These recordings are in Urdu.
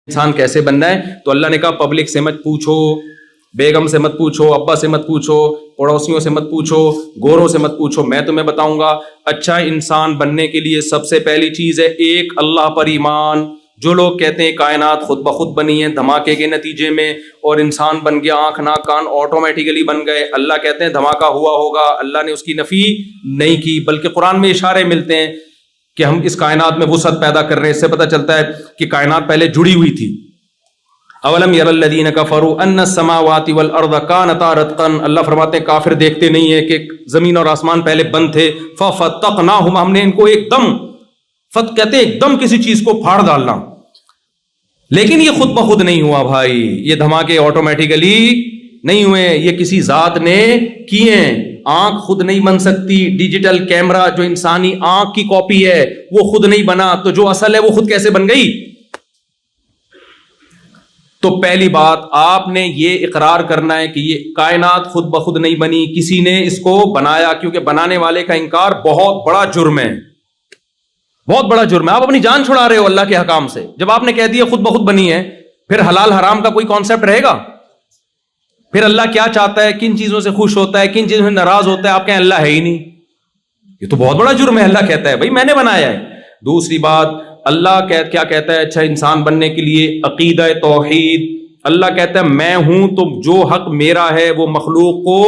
انسان کیسے بننا ہے؟ تو اللہ نے کہا پبلک سے مت پوچھو، بیگم سے مت پوچھو، ابا سے مت پوچھو، پڑوسیوں سے مت پوچھو، گوروں سے مت پوچھو، میں تمہیں بتاؤں گا۔ اچھا انسان بننے کے لیے سب سے پہلی چیز ہے ایک اللہ پر ایمان۔ جو لوگ کہتے ہیں کائنات خود بخود بنی ہے دھماکے کے نتیجے میں اور انسان بن گیا، آنکھ ناک کان آٹومیٹیکلی بن گئے، اللہ کہتے ہیں دھماکہ ہوا ہوگا، اللہ نے اس کی نفی نہیں کی، بلکہ قرآن میں اشارے ملتے ہیں کہ ہم اس کائنات میں وسعت پیدا کر رہے ہیں۔ اس سے پتہ چلتا ہے کہ کائنات پہلے جڑی ہوئی تھی۔ اولم یر الذین کفروا ان السماوات والارض کانتا رتقا، اللہ فرماتے ہیں کافر دیکھتے نہیں ہے کہ زمین اور آسمان پہلے بند تھے، ففتقناہم، ہم نے ان کو ایک دم، فت کہتے ہیں ایک دم کسی چیز کو پھاڑ ڈالنا۔ لیکن یہ خود بخود نہیں ہوا بھائی، یہ دھماکے آٹومیٹیکلی نہیں ہوئے، یہ کسی ذات نے کیے ہیں۔ آنکھ خود نہیں بن سکتی، ڈیجیٹل کیمرہ جو انسانی آنکھ کی کاپی ہے وہ خود نہیں بنا، تو جو اصل ہے وہ خود کیسے بن گئی؟ تو پہلی بات آپ نے یہ اقرار کرنا ہے کہ یہ کائنات خود بخود نہیں بنی، کسی نے اس کو بنایا، کیونکہ بنانے والے کا انکار بہت بڑا جرم ہے، بہت بڑا جرم ہے۔ آپ اپنی جان چھڑا رہے ہو اللہ کے حکام سے۔ جب آپ نے کہہ دیا خود بخود بنی ہے، پھر حلال حرام کا کوئی کانسیپٹ رہے گا؟ پھر اللہ کیا چاہتا ہے، کن چیزوں سے خوش ہوتا ہے، کن چیزوں سے ناراض ہوتا ہے؟ آپ کہیں اللہ ہے ہی نہیں، یہ تو بہت بڑا جرم ہے۔ اللہ کہتا ہے بھائی میں نے بنایا ہے۔ دوسری بات، اللہ کیا کہتا ہے؟ اچھا انسان بننے کے لیے عقیدہ توحید، اللہ کہتا ہے میں ہوں تو جو حق میرا ہے وہ مخلوق کو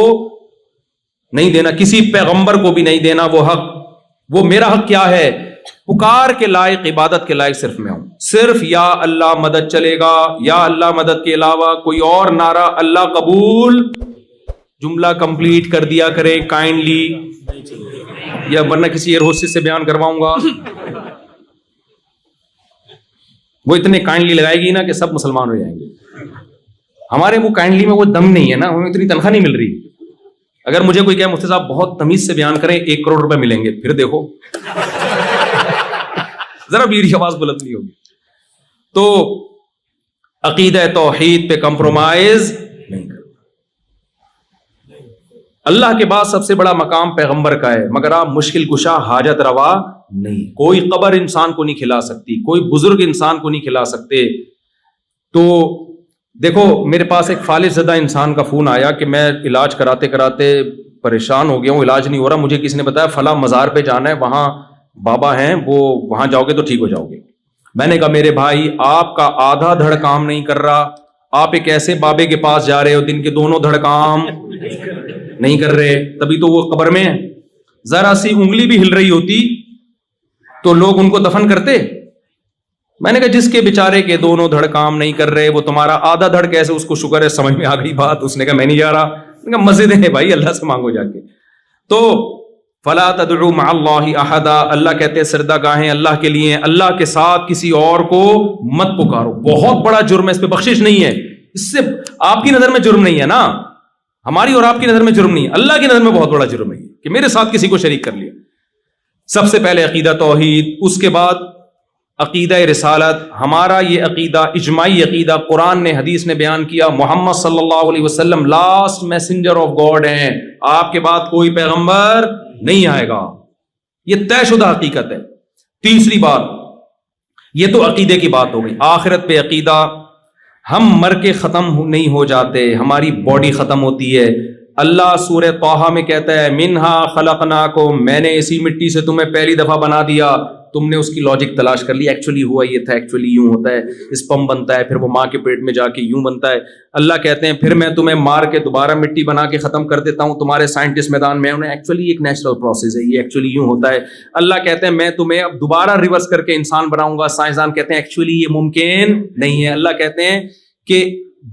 نہیں دینا، کسی پیغمبر کو بھی نہیں دینا وہ حق۔ وہ میرا حق کیا ہے؟ پکار کے لائق، عبادت کے لائق صرف میں ہوں، صرف یا اللہ مدد چلے گا، یا اللہ مدد کے علاوہ کوئی اور نعرہ اللہ قبول، جملہ کمپلیٹ کر دیا کرے کائنڈلی، یا ورنہ کسی ایئر ہوسٹس سے بیان کرواؤں گا، وہ اتنے کائنڈلی لگائے گی نا کہ سب مسلمان ہو جائیں گے۔ ہمارے وہ کائنڈلی میں وہ دم نہیں ہے نا، ہمیں اتنی تنخواہ نہیں مل رہی۔ اگر مجھے کوئی کہے مفتی صاحب بہت تمیز سے بیان کریں 1 کروڑ روپے ملیں گے، پھر دیکھو ذرا میری آواز بلند نہیں ہوگی۔ تو عقیدہ توحید پہ کمپرومائز نہیں کرو۔ اللہ کے بعد سب سے بڑا مقام پیغمبر کا ہے، مگر آپ مشکل کشا حاجت روا نہیں۔ کوئی قبر انسان کو نہیں کھلا سکتی، کوئی بزرگ انسان کو نہیں کھلا سکتے۔ تو دیکھو میرے پاس ایک فالج زدہ انسان کا فون آیا کہ میں علاج کراتے کراتے پریشان ہو گیا ہوں، علاج نہیں ہو رہا، مجھے کسی نے بتایا فلاں مزار پہ جانا ہے، وہاں بابا ہیں، وہ وہاں جاؤ گے تو ٹھیک ہو جاؤ گے۔ میں نے کہا میرے بھائی آپ کا آدھا دھڑ کام نہیں کر رہا، آپ ایک ایسے بابے کے پاس جا رہے ہو جن کے دونوں دھڑ کام نہیں کر رہے، تبھی تو وہ قبر میں ہیں۔ ذرا سی انگلی بھی ہل رہی ہوتی تو لوگ ان کو دفن کرتے۔ میں نے کہا جس کے بیچارے کے دونوں دھڑ کام نہیں کر رہے وہ تمہارا آدھا دھڑ کیسے؟ اس کو شکر ہے سمجھ میں آ گئی بات۔ اس نے کہا میں نہیں جا رہا۔ میں نے کہا مسجد ہے بھائی، اللہ سے مانگو جا کے۔ تو فلا تدعوا مع اللہ احدا، اللہ کہتے ہیں سردہ گاہیں اللہ کے لیے ہیں، اللہ کے ساتھ کسی اور کو مت پکارو۔ بہت بڑا جرم ہے، اس پہ بخشش نہیں ہے۔ اس سے آپ کی نظر میں جرم نہیں ہے نا، ہماری اور آپ کی نظر میں جرم نہیں ہے، اللہ کی نظر میں بہت بڑا جرم ہے کہ میرے ساتھ کسی کو شریک کر لیا۔ سب سے پہلے عقیدہ توحید، اس کے بعد عقیدہ رسالت۔ ہمارا یہ عقیدہ اجماعی عقیدہ، قرآن نے حدیث نے بیان کیا، محمد صلی اللہ علیہ وسلم لاسٹ میسنجر آف گاڈ ہیں، آپ کے بعد کوئی پیغمبر نہیں آئے گا، یہ طے شدہ حقیقت ہے۔ تیسری بات، یہ تو عقیدے کی بات ہو گئی۔ آخرت پہ عقیدہ، ہم مر کے ختم نہیں ہو جاتے، ہماری باڈی ختم ہوتی ہے۔ اللہ سورہ طٰہٰ میں کہتا ہے منہا خلقناکم، میں نے اسی مٹی سے تمہیں پہلی دفعہ بنا دیا۔ تم نے اس کی لاجک تلاش کر لی، ایکچولی ہوا یہ تھا، ایکچولی یوں ہوتا ہے، اسپم بنتا ہے، پھر وہ ماں کے پیٹ میں جا کے یوں بنتا ہے۔ اللہ کہتے ہیں پھر میں تمہیں مار کے دوبارہ مٹی بنا کے ختم کر دیتا ہوں، تمہارے سائنٹسٹ میدان میں انہیں ایکچولی ایک نیچرل پروسیس ہے، یہ ایکچولی یوں ہوتا ہے۔ اللہ کہتے ہیں میں تمہیں اب دوبارہ ریورس کر کے انسان بناؤں گا، سائنسدان کہتے ہیں ایکچولی یہ ممکن نہیں ہے۔ اللہ کہتے ہیں کہ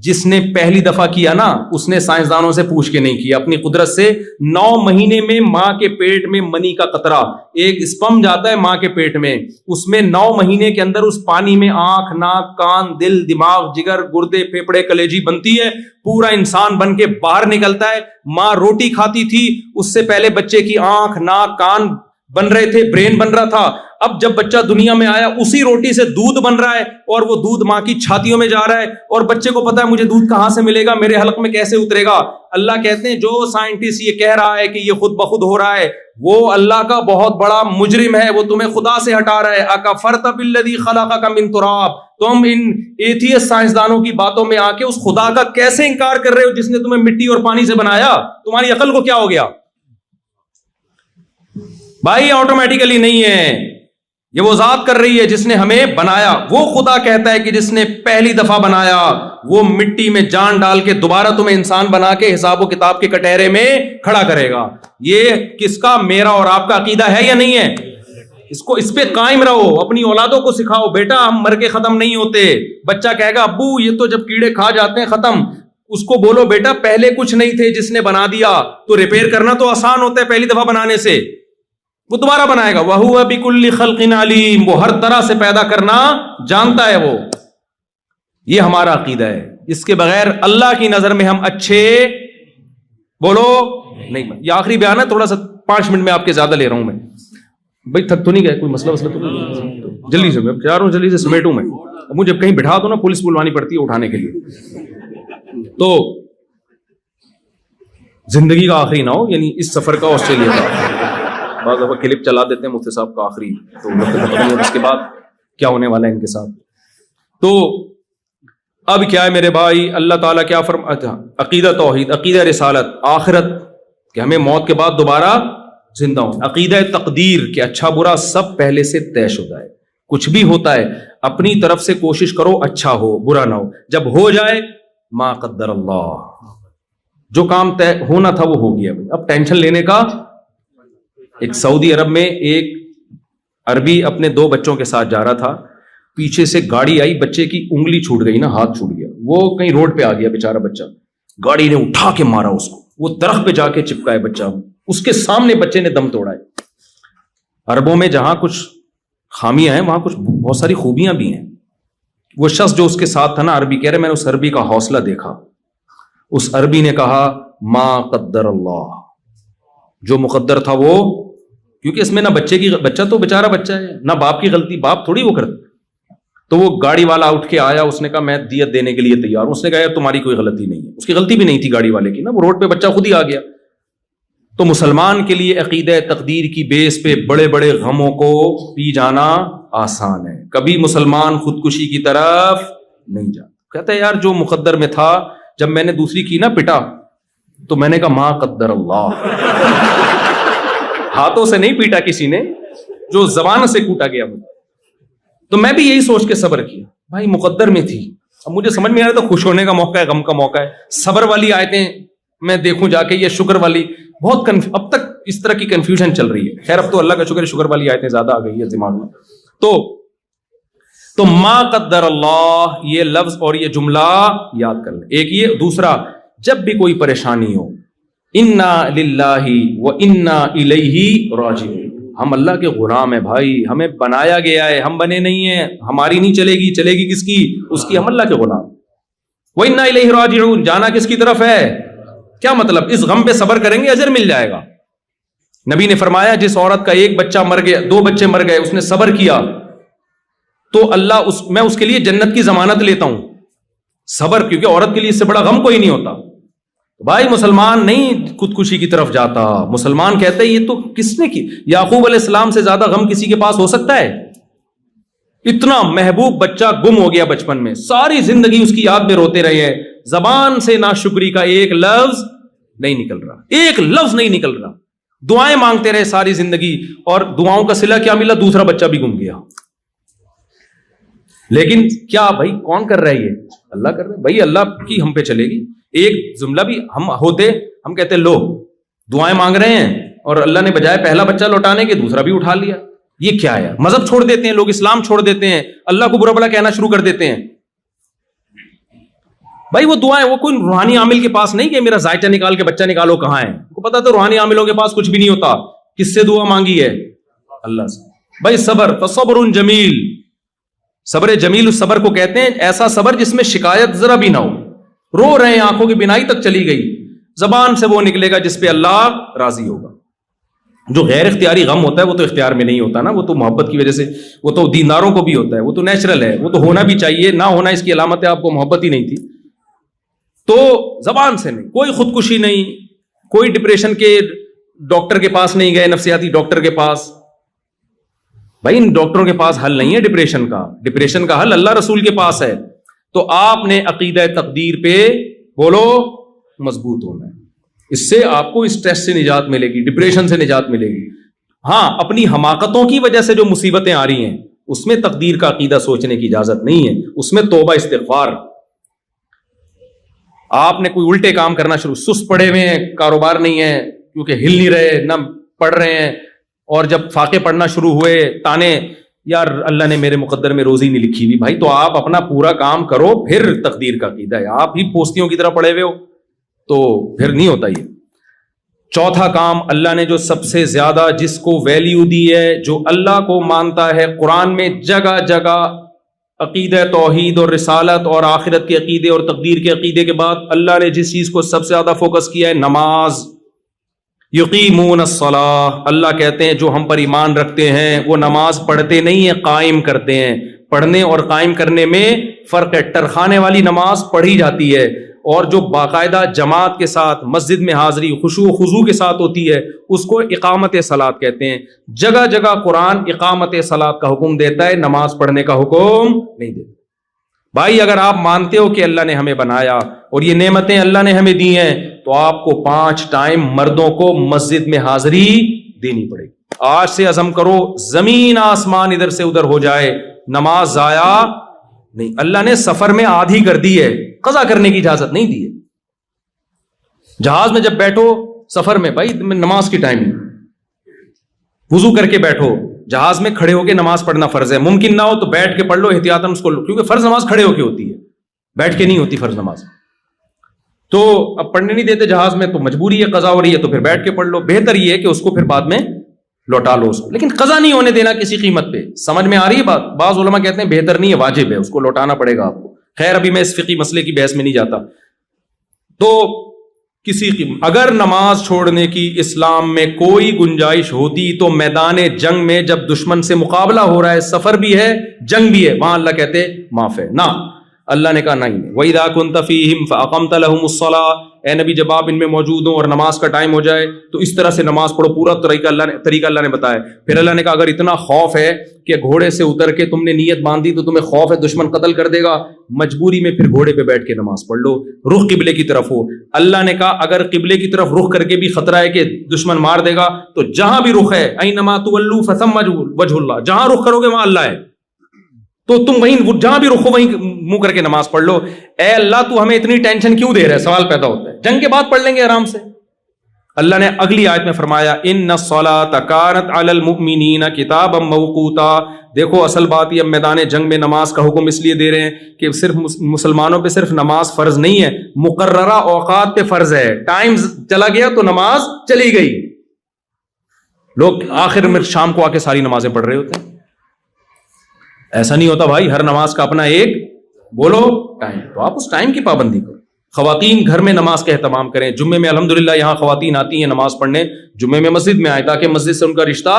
جس نے پہلی دفعہ کیا نا اس نے سائنسدانوں سے پوچھ کے نہیں کیا، اپنی قدرت سے 9 مہینے میں ماں کے پیٹ میں منی کا قطرہ، ایک اسپم جاتا ہے ماں کے پیٹ میں، اس میں 9 مہینے کے اندر اس پانی میں آنکھ ناک کان دل دماغ جگر گردے پھیپھڑے کلیجی بنتی ہے، پورا انسان بن کے باہر نکلتا ہے۔ ماں روٹی کھاتی تھی، اس سے پہلے بچے کی آنکھ ناک کان بن رہے تھے، برین بن رہا تھا۔ اب جب بچہ دنیا میں آیا اسی روٹی سے دودھ بن رہا ہے اور وہ دودھ ماں کی چھاتیوں میں جا رہا ہے، اور بچے کو پتا ہے مجھے دودھ کہاں سے ملے گا، میرے حلق میں کیسے اترے گا۔ اللہ کہتے ہیں جو سائنٹسٹ یہ کہہ رہا ہے کہ یہ خود بخود ہو رہا ہے وہ اللہ کا بہت بڑا مجرم ہے، وہ تمہیں خدا سے ہٹا رہا ہے۔ اکفرت بالذی خلقک من تراب، تم ان ایتھیسٹ سائنسدانوں کی باتوں میں آ کے اس خدا کا کیسے انکار کر رہے ہو جس نے تمہیں مٹی اور پانی سے بنایا؟ تمہاری عقل کو کیا ہو گیا بھائی؟ آٹومیٹیکلی نہیں ہے، یہ وہ ذات کر رہی ہے جس نے ہمیں بنایا۔ وہ خدا کہتا ہے کہ جس نے پہلی دفعہ بنایا وہ مٹی میں جان ڈال کے دوبارہ تمہیں انسان بنا کے حساب و کتاب کے کٹہرے میں کھڑا کرے گا۔ یہ کس کا؟ میرا اور آپ کا عقیدہ ہے یا نہیں ہے؟ اس پہ قائم رہو، اپنی اولادوں کو سکھاؤ بیٹا ہم مر کے ختم نہیں ہوتے۔ بچہ کہے گا ابو یہ تو جب کیڑے کھا جاتے ہیں ختم، اس کو بولو بیٹا پہلے کچھ نہیں تھے، جس نے بنا دیا تو ریپیئر کرنا تو آسان ہوتا ہے پہلی دفعہ بنانے سے، وہ دوبارہ بنائے گا۔ وَهُوَ بِكُلِّ خَلْقٍ عَلِيمٌ، وہ ہر طرح سے پیدا کرنا جانتا ہے وہ۔ یہ ہمارا عقیدہ ہے، اس کے بغیر اللہ کی نظر میں ہم اچھے بولو نہیں۔ یہ آخری بیان ہے، تھوڑا سا 5 منٹ میں آپ کے زیادہ لے رہا ہوں میں بھائی، تھک تو نہیں گئے؟ کوئی مسئلہ تو نہیں؟ جلدی سے میں چاہ رہا ہوں جلدی سے سمیٹوں میں، مجھے کہیں بٹھا دو نا پولیس بلوانی پڑتی ہے اٹھانے کے لیے۔ تو زندگی کا آخری نہ ہو، یعنی اس سفر کا آسٹریلیا کا، بعض دفعہ کلپ چلا دیتے ہیں مفتی صاحب کا آخری، تو اس کے بعد کیا ہونے والا ہے ان کے ساتھ۔ تو اب کیا ہے میرے بھائی، اللہ تعالیٰ کیا فرماتا ہے؟ عقیدہ توحید، عقیدہ رسالت، آخرت کہ ہمیں موت کے بعد دوبارہ زندہ ہوں، عقیدہ تقدیر کہ اچھا برا سب پہلے سے طے شدہ ہے، کچھ بھی ہوتا ہے اپنی طرف سے کوشش کرو اچھا ہو برا نہ ہو، جب ہو جائے ما قدر اللہ، جو کام طے ہونا تھا وہ ہو گیا، اب ٹینشن لینے کا۔ ایک سعودی عرب میں ایک عربی اپنے 2 بچوں کے ساتھ جا رہا تھا، پیچھے سے گاڑی آئی، بچے کی انگلی چھوٹ گئی نا، ہاتھ چھوٹ گیا، وہ کہیں روڈ پہ آ گیا بیچارہ بچہ، گاڑی نے اٹھا کے مارا اس کو، وہ درخت پہ جا کے چپکا ہے بچہ، اس کے سامنے بچے نے دم توڑا ہے۔ عربوں میں جہاں کچھ خامیاں ہیں وہاں کچھ بہت ساری خوبیاں بھی ہیں۔ وہ شخص جو اس کے ساتھ تھا نا، عربی کہہ رہے، میں نے اس عربی کا حوصلہ دیکھا، اس عربی نے کہا ما قدر اللہ، جو مقدر تھا وہ، کیونکہ اس میں نہ بچہ تو بیچارہ بچہ ہے، نہ باپ کی غلطی، باپ تھوڑی وہ کرتا۔ تو وہ گاڑی والا اٹھ کے آیا، اس نے کہا میں دیت دینے کے لیے تیار ہوں، اس نے کہا یار تمہاری کوئی غلطی نہیں ہے، اس کی غلطی بھی نہیں تھی گاڑی والے کی نا، وہ روڈ پہ بچہ خود ہی آ گیا۔ تو مسلمان کے لیے عقیدہ تقدیر کی بیس پہ بڑے بڑے غموں کو پی جانا آسان ہے، کبھی مسلمان خودکشی کی طرف نہیں جاتا، کہتا ہے یار جو مقدر میں تھا، جب میں نے دوسری کی نا پٹا تو میں نے کہا ما قدر اللہ، ہاتھوں سے نہیں پیٹا کسی نے، جو زبان سے کوٹا گیا مجھے، تو میں بھی یہی سوچ کے صبر کیا، بھائی مقدر میں تھی، اب مجھے سمجھ میں آ رہا تھا خوش ہونے کا موقع ہے، غم کا موقع ہے، صبر والی آیتیں میں دیکھوں جا کے، یہ شکر والی بہت اب تک اس طرح کی کنفیوژن چل رہی ہے، خیر اب تو اللہ کا شکر ہے شکر والی آیتیں زیادہ آ گئی ہے دماغ میں۔ تو ما قدر اللہ یہ لفظ اور یہ جملہ یاد کر لیں، ایک یہ، دوسرا جب بھی کوئی پریشانی ہو، انا للہ و انا الیہ راجعون، ہم اللہ کے غلام ہیں بھائی، ہمیں بنایا گیا ہے، ہم بنے نہیں ہیں، ہماری نہیں چلے گی، چلے گی کس کی؟ اس کی، ہم اللہ کے غلام۔ و انا الیہ راجعون، جانا کس کی طرف ہے؟ کیا مطلب؟ اس غم پہ صبر کریں گے اجر مل جائے گا۔ نبی نے فرمایا جس عورت کا ایک بچہ مر گیا، 2 بچے مر گئے، اس نے صبر کیا تو اللہ میں اس کے لیے جنت کی ضمانت لیتا ہوں، صبر، کیونکہ عورت کے لیے اس سے بڑا غم کوئی نہیں ہوتا۔ بھائی مسلمان نہیں خودکشی کی طرف جاتا، مسلمان کہتے ہیں یہ تو کس نے کی؟ یعقوب علیہ السلام سے زیادہ غم کسی کے پاس ہو سکتا ہے؟ اتنا محبوب بچہ گم ہو گیا بچپن میں، ساری زندگی اس کی یاد میں روتے رہے ہیں، زبان سے ناشکری کا ایک لفظ نہیں نکل رہا، ایک لفظ نہیں نکل رہا، دعائیں مانگتے رہے ساری زندگی، اور دعاؤں کا صلہ کیا ملا؟ دوسرا بچہ بھی گم گیا۔ لیکن کیا بھائی کون کر رہا ہے؟ یہ اللہ کر رہا ہے بھائی، اللہ کی ہم پہ چلے گی۔ ایک جملہ بھی ہم ہوتے، ہم کہتے لو دعائیں مانگ رہے ہیں، اور اللہ نے بجائے پہلا بچہ لوٹانے کے دوسرا بھی اٹھا لیا۔ یہ کیا ہے؟ مذہب چھوڑ دیتے ہیں لوگ، اسلام چھوڑ دیتے ہیں، اللہ کو برا بھلا کہنا شروع کر دیتے ہیں۔ بھائی وہ دعائیں، وہ کوئی روحانی عامل کے پاس نہیں کہ میرا زائٹہ نکال کے بچہ نکالو، کہاں ہے؟ کو پتا تو روحانی عاملوں کے پاس کچھ بھی نہیں ہوتا، کس سے دعا مانگی ہے؟ اللہ سے۔ بھائی صبر، فصبر جمیل، صبر جمیل اس صبر کو کہتے ہیں، ایسا صبر جس میں شکایت ذرا بھی نہ ہو، رو رہے ہیں آنکھوں کی بینائی تک چلی گئی، زبان سے وہ نکلے گا جس پہ اللہ راضی ہوگا۔ جو غیر اختیاری غم ہوتا ہے وہ تو اختیار میں نہیں ہوتا نا، وہ تو محبت کی وجہ سے، وہ تو دینداروں کو بھی ہوتا ہے، وہ تو نیچرل ہے، وہ تو ہونا بھی چاہیے، نہ ہونا اس کی علامت ہے آپ کو محبت ہی نہیں تھی۔ تو زبان سے نہیں، کوئی خودکشی نہیں، کوئی ڈپریشن کے ڈاکٹر کے پاس نہیں گئے، نفسیاتی ڈاکٹر کے پاس، بھائی ان ڈاکٹروں کے پاس حل نہیں ہے ڈپریشن کا حل اللہ رسول کے پاس ہے. تو آپ نے عقیدہ تقدیر پہ بولو مضبوط ہونا ہے. اس سے آپ کو اسٹریس سے نجات ملے گی, ڈپریشن سے نجات ملے گی. ہاں اپنی حماقتوں کی وجہ سے جو مصیبتیں آ رہی ہیں اس میں تقدیر کا عقیدہ سوچنے کی اجازت نہیں ہے, اس میں توبہ استغفار. آپ نے کوئی الٹے کام کرنا شروع, سست پڑے ہوئے ہیں, کاروبار نہیں ہے کیونکہ ہل نہیں رہے, نہ پڑھ رہے ہیں, اور جب فاقے پڑھنا شروع ہوئے تانے, یار اللہ نے میرے مقدر میں روزی نہیں لکھی ہوئی. بھائی تو آپ اپنا پورا کام کرو, پھر تقدیر کا عقیدہ ہے. آپ ہی پوستیوں کی طرح پڑے ہوئے ہو تو پھر نہیں ہوتا یہ. چوتھا کام اللہ نے جو سب سے زیادہ جس کو ویلیو دی ہے, جو اللہ کو مانتا ہے, قرآن میں جگہ جگہ عقیدہ توحید اور رسالت اور آخرت کے عقیدے اور تقدیر کے عقیدے کے بعد اللہ نے جس چیز کو سب سے زیادہ فوکس کیا ہے, نماز. یقیمون الصلاۃ, اللہ کہتے ہیں جو ہم پر ایمان رکھتے ہیں وہ نماز پڑھتے نہیں ہیں, قائم کرتے ہیں. پڑھنے اور قائم کرنے میں فرق ہے. ٹرخانے والی نماز پڑھی جاتی ہے, اور جو باقاعدہ جماعت کے ساتھ مسجد میں حاضری خشوع و خضوع کے ساتھ ہوتی ہے اس کو اقامت صلاۃ کہتے ہیں. جگہ جگہ قرآن اقامت صلاۃ کا حکم دیتا ہے, نماز پڑھنے کا حکم نہیں دیتا. بھائی اگر آپ مانتے ہو کہ اللہ نے ہمیں بنایا اور یہ نعمتیں اللہ نے ہمیں دی ہیں تو آپ کو 5 ٹائم مردوں کو مسجد میں حاضری دینی پڑے گی. آج سے عزم کرو, زمین آسمان ادھر سے ادھر ہو جائے, نماز ضائع نہیں. اللہ نے سفر میں آدھی کر دی ہے, قضا کرنے کی اجازت نہیں دی ہے. جہاز میں جب بیٹھو سفر میں, بھائی نماز کی ٹائم وضو کر کے بیٹھو. جہاز میں کھڑے ہو کے نماز پڑھنا فرض ہے, ممکن نہ ہو تو بیٹھ کے پڑھ لو احتیاطاً اس کو, کیونکہ فرض نماز کھڑے ہو کے ہوتی ہے, بیٹھ کے نہیں ہوتی فرض نماز. تو اب پڑھنے نہیں دیتے جہاز میں تو مجبوری ہے, قضا ہو رہی ہے تو پھر بیٹھ کے پڑھ لو. بہتر یہ ہے کہ اس کو پھر بعد میں لوٹا لو اس کو, لیکن قضا نہیں ہونے دینا کسی قیمت پہ. سمجھ میں آ رہی ہے بات؟ بعض علماء کہتے ہیں بہتر نہیں ہے, واجب ہے, اس کو لوٹانا پڑے گا آپ کو. خیر ابھی میں اس فقہی مسئلے کی بحث میں نہیں جاتا. تو کسی اگر نماز چھوڑنے کی اسلام میں کوئی گنجائش ہوتی تو میدان جنگ میں جب دشمن سے مقابلہ ہو رہا ہے, سفر بھی ہے جنگ بھی ہے, وہاں اللہ کہتے معاف ہے. نہ, اللہ نے کہا نہیں. وَإِذَا كُنْتَ فِيهِمْ فَأَقَمْتَ لَهُمُ الصَّلَاةَ, اے نبی جب آپ ان میں موجود ہوں اور نماز کا ٹائم ہو جائے تو اس طرح سے نماز پڑھو. پورا طریقہ اللہ نے بتایا. پھر اللہ نے کہا اگر اتنا خوف ہے کہ گھوڑے سے اتر کے تم نے نیت باندھی تو تمہیں خوف ہے دشمن قتل کر دے گا, مجبوری میں پھر گھوڑے پہ بیٹھ کے نماز پڑھ لو, رخ قبلے کی طرف ہو. اللہ نے کہا اگر قبلے کی طرف رخ کر کے بھی خطرہ ہے کہ دشمن مار دے گا تو جہاں بھی رخ ہے, اینما تولوا فثم وجہ اللہ, جہاں رخ کرو گے وہاں اللہ ہے, تو تم وہیں جہاں بھی رخو وہیں منہ کر کے نماز پڑھ لو. اے اللہ تو ہمیں اتنی ٹینشن کیوں دے رہا ہے؟ سوال پیدا ہوتا ہے. جنگ کے بعد پڑھ لیں گے آرام سے. اللہ نے اگلی آیت میں فرمایا ان الصلاۃ کانت علی المؤمنین کتابا موقوتا. دیکھو اصل بات یہ, میدان جنگ میں نماز کا حکم اس لیے دے رہے ہیں کہ صرف مسلمانوں پہ صرف نماز فرض نہیں ہے, مقررہ اوقات پہ فرض ہے. ٹائم چلا گیا تو نماز چلی گئی. لوگ آخر میں شام کو آ کے ساری نمازیں پڑھ رہے ہوتے ہیں. ایسا نہیں ہوتا بھائی, ہر نماز کا اپنا ایک بولو ٹائم, تو آپ اس ٹائم کی پابندی کرو. خواتین گھر میں نماز کا اہتمام کریں. جمعے میں الحمدللہ یہاں خواتین آتی ہیں نماز پڑھنے, جمعے میں مسجد میں آئے تاکہ مسجد سے ان کا رشتہ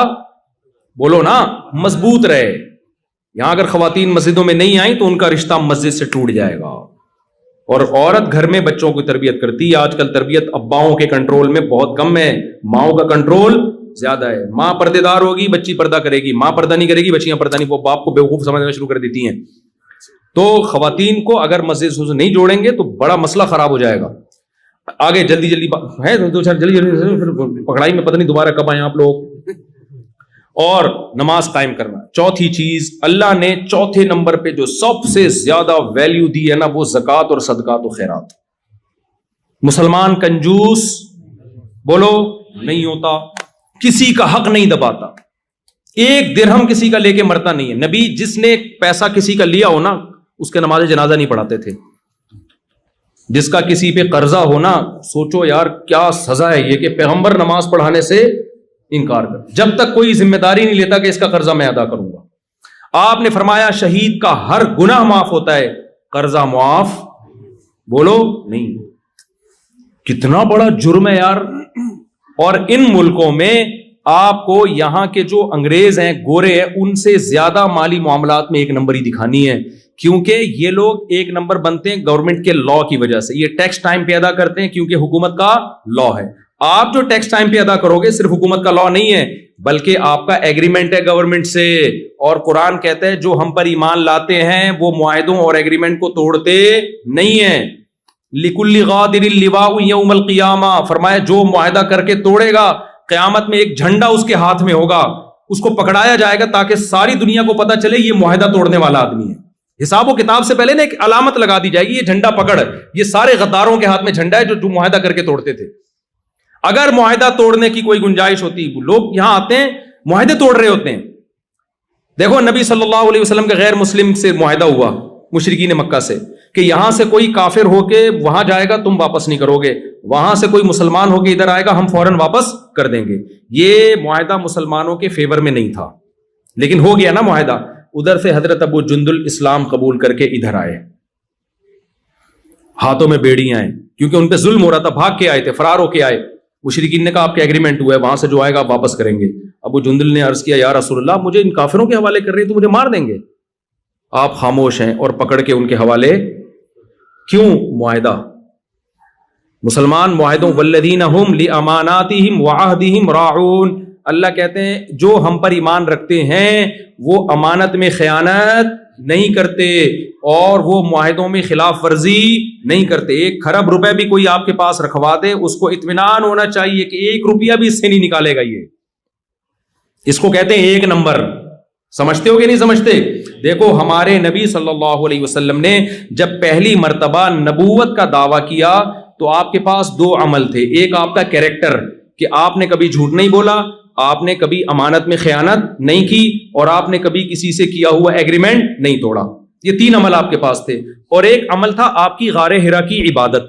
بولو نا مضبوط رہے. یہاں اگر خواتین مسجدوں میں نہیں آئیں تو ان کا رشتہ مسجد سے ٹوٹ جائے گا. اور عورت گھر میں بچوں کی تربیت کرتی ہے. آج کل تربیت اباؤں کے کنٹرول میں بہت کم ہے, ماؤں کا کنٹرول زیادہ ہے. ماں پردے دار ہوگی بچی پردہ کرے گی, ماں پردہ نہیں کرے گی بچیاں پردہ نہیں, وہ باپ کو بیوقوف سمجھنا شروع کر دیتی ہیں. تو خواتین کو اگر مسجد سے نہیں جوڑیں گے تو بڑا مسئلہ خراب ہو جائے گا. آگے جلدی ہے دو چار جلدی پکڑائی میں پتہ نہیں دوبارہ کب آئے آپ لوگ. اور نماز قائم کرنا. چوتھی چیز اللہ نے چوتھے نمبر پہ جو سب سے زیادہ ویلیو دی ہے نا, وہ زکوٰۃ اور صدقات و خیرات. مسلمان کنجوس بولو نہیں ہوتا, کسی کا حق نہیں دباتا, ایک درہم کسی کا لے کے مرتا نہیں ہے. نبی جس نے پیسہ کسی کا لیا ہو نا اس کے نماز جنازہ نہیں پڑھاتے تھے. جس کا کسی پہ قرضہ ہو نا, سوچو یار کیا سزا ہے یہ کہ پیغمبر نماز پڑھانے سے انکار کر, جب تک کوئی ذمہ داری نہیں لیتا کہ اس کا قرضہ میں ادا کروں گا. آپ نے فرمایا شہید کا ہر گناہ معاف ہوتا ہے, قرضہ معاف بولو نہیں. کتنا بڑا جرم ہے یار. اور ان ملکوں میں آپ کو یہاں کے جو انگریز ہیں, گورے ہیں, ان سے زیادہ مالی معاملات میں ایک نمبری دکھانی ہے, کیونکہ یہ لوگ ایک نمبر بنتے ہیں گورنمنٹ کے لا کی وجہ سے. یہ ٹیکس ٹائم پہ ادا کرتے ہیں کیونکہ حکومت کا لا ہے. آپ جو ٹیکس ٹائم پہ ادا کرو گے صرف حکومت کا لا نہیں ہے بلکہ آپ کا ایگریمنٹ ہے گورنمنٹ سے. اور قرآن کہتا ہے جو ہم پر ایمان لاتے ہیں وہ معاہدوں اور ایگریمنٹ کو توڑتے نہیں ہیں. لِكُلِّ غَادِرٍ لِوَاءٌ يَوْمَ الْقِيَامَةِ, فرمایا جو معاہدہ کر کے توڑے گا قیامت میں ایک جھنڈا اس کے ہاتھ میں ہوگا, اس کو پکڑایا جائے گا تاکہ ساری دنیا کو پتا چلے یہ معاہدہ توڑنے والا آدمی ہے. حساب و کتاب سے پہلے نا ایک علامت لگا دی جائے گی, یہ جھنڈا پکڑ, یہ سارے غداروں کے ہاتھ میں جھنڈا ہے جو معاہدہ کر کے توڑتے تھے. اگر معاہدہ توڑنے کی کوئی گنجائش ہوتی, لوگ یہاں آتے ہیں معاہدے توڑ رہے ہوتے ہیں. دیکھو نبی صلی اللہ علیہ وسلم کے غیر مسلم سے معاہدہ ہوا مشرکین مکہ سے کہ یہاں سے کوئی کافر ہو کے وہاں جائے گا تم واپس نہیں کرو گے, وہاں سے کوئی مسلمان ہو کے ادھر آئے گا ہم فوراً واپس کر دیں گے. یہ معاہدہ مسلمانوں کے فیور میں نہیں تھا لیکن ہو گیا نا معاہدہ. ادھر سے حضرت ابو جندل اسلام قبول کر کے ادھر آئے, ہاتھوں میں بیڑیاں ہیں کیونکہ ان پہ ظلم ہو رہا تھا, بھاگ کے آئے تھے, فرار ہو کے آئے. مشرکین نے کہا آپ کا ایگریمنٹ ہوا ہے, وہاں سے جو آئے گا آپ واپس کریں گے. ابو جندل نے عرض کیا یا رسول اللہ مجھے ان کافروں کے حوالے کر رہے ہیں تو مجھے مار دیں گے. آپ خاموش ہیں اور پکڑ کے ان کے حوالے. کیوں؟ معاہدہ. مسلمان معاہدوں والذین ہم لاماناتہم وعہدہم راعون, اللہ کہتے ہیں جو ہم پر ایمان رکھتے ہیں وہ امانت میں خیانت نہیں کرتے اور وہ معاہدوں میں خلاف ورزی نہیں کرتے. 1 کھرب روپے بھی کوئی آپ کے پاس رکھوا دے اس کو اطمینان ہونا چاہیے کہ 1 روپیہ بھی اس سے نہیں نکالے گا. یہ اس کو کہتے ہیں 1 نمبر. سمجھتے ہو کہ نہیں سمجھتے؟ دیکھو ہمارے نبی صلی اللہ علیہ وسلم نے جب پہلی مرتبہ نبوت کا دعویٰ کیا تو آپ کے پاس 2 عمل تھے. ایک آپ کا کیریکٹر کہ آپ نے کبھی جھوٹ نہیں بولا, آپ نے کبھی امانت میں خیانت نہیں کی اور آپ نے کبھی کسی سے کیا ہوا ایگریمنٹ نہیں توڑا. یہ 3 عمل آپ کے پاس تھے. اور ایک عمل تھا آپ کی غار حرا کی عبادت.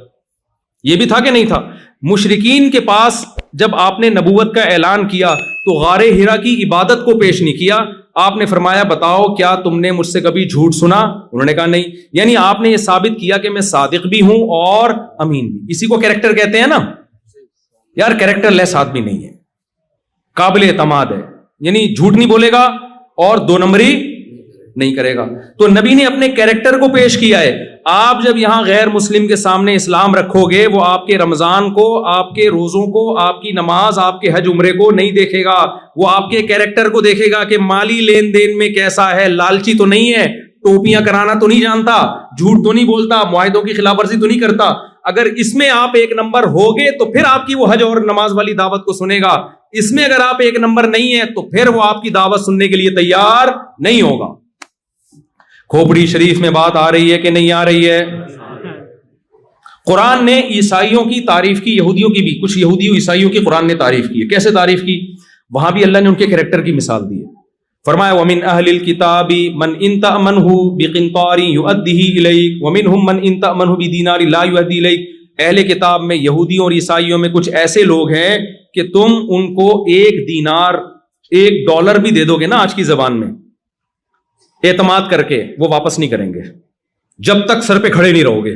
یہ بھی تھا کہ نہیں تھا؟ مشرکین کے پاس جب آپ نے نبوت کا اعلان کیا تو غار حرا کی عبادت کو پیش نہیں کیا. آپ نے فرمایا بتاؤ کیا تم نے مجھ سے کبھی جھوٹ سنا؟ انہوں نے کہا نہیں. یعنی آپ نے یہ ثابت کیا کہ میں صادق بھی ہوں اور امین بھی. اسی کو کیریکٹر کہتے ہیں نا یار. کیریکٹر لیس آدمی نہیں ہے, قابل اعتماد ہے, یعنی جھوٹ نہیں بولے گا اور 2 نمبری نہیں کرے گا. تو نبی نے اپنے کیریکٹر کو پیش کیا ہے. آپ جب یہاں غیر مسلم کے سامنے اسلام رکھو گے وہ آپ کے رمضان کو, آپ کے روزوں کو, آپ کی نماز, آپ کے حج عمرے کو نہیں دیکھے گا, وہ آپ کے کیریکٹر کو دیکھے گا کہ مالی لین دین میں کیسا ہے, لالچی تو نہیں ہے, ٹوپیاں کرانا تو نہیں جانتا, جھوٹ تو نہیں بولتا, معاہدوں کی خلاف ورزی تو نہیں کرتا. اگر اس میں آپ 1 نمبر ہوگے تو پھر آپ کی وہ حج اور نماز والی دعوت کو سنے گا. اس میں اگر آپ 1 نمبر نہیں ہے تو پھر وہ آپ کی دعوت سننے کے لیے تیار نہیں ہوگا. کھوپڑی شریف میں بات آ رہی ہے کہ نہیں آ رہی ہے؟ قرآن نے عیسائیوں کی تعریف کی, یہودیوں کی بھی, کچھ یہودیوں عیسائیوں کی قرآن نے تعریف کی ہے. کیسے تعریف کی؟ وہاں بھی اللہ نے ان کے کریکٹر کی مثال دی ہے. فرمایا وَمِنْ أَهْلِ الْكِتَابِ مَنْ إِنْ تَأْمَنْهُ بِقِنْطَارٍ يُؤَدِّهِ إِلَيْكَ وَمِنْهُمْ مَنْ إِنْ تَأْمَنْهُ بِدِينَارٍ لَا يُؤَدِّي إِلَيْكَ. اہل کتاب میں یہودیوں اور عیسائیوں میں کچھ ایسے لوگ ہیں کہ تم ان کو 1 دینار, $1 بھی دے دو گے نا آج کی زبان میں, اعتماد کر کے وہ واپس نہیں کریں گے جب تک سر پہ کھڑے نہیں رہو گے.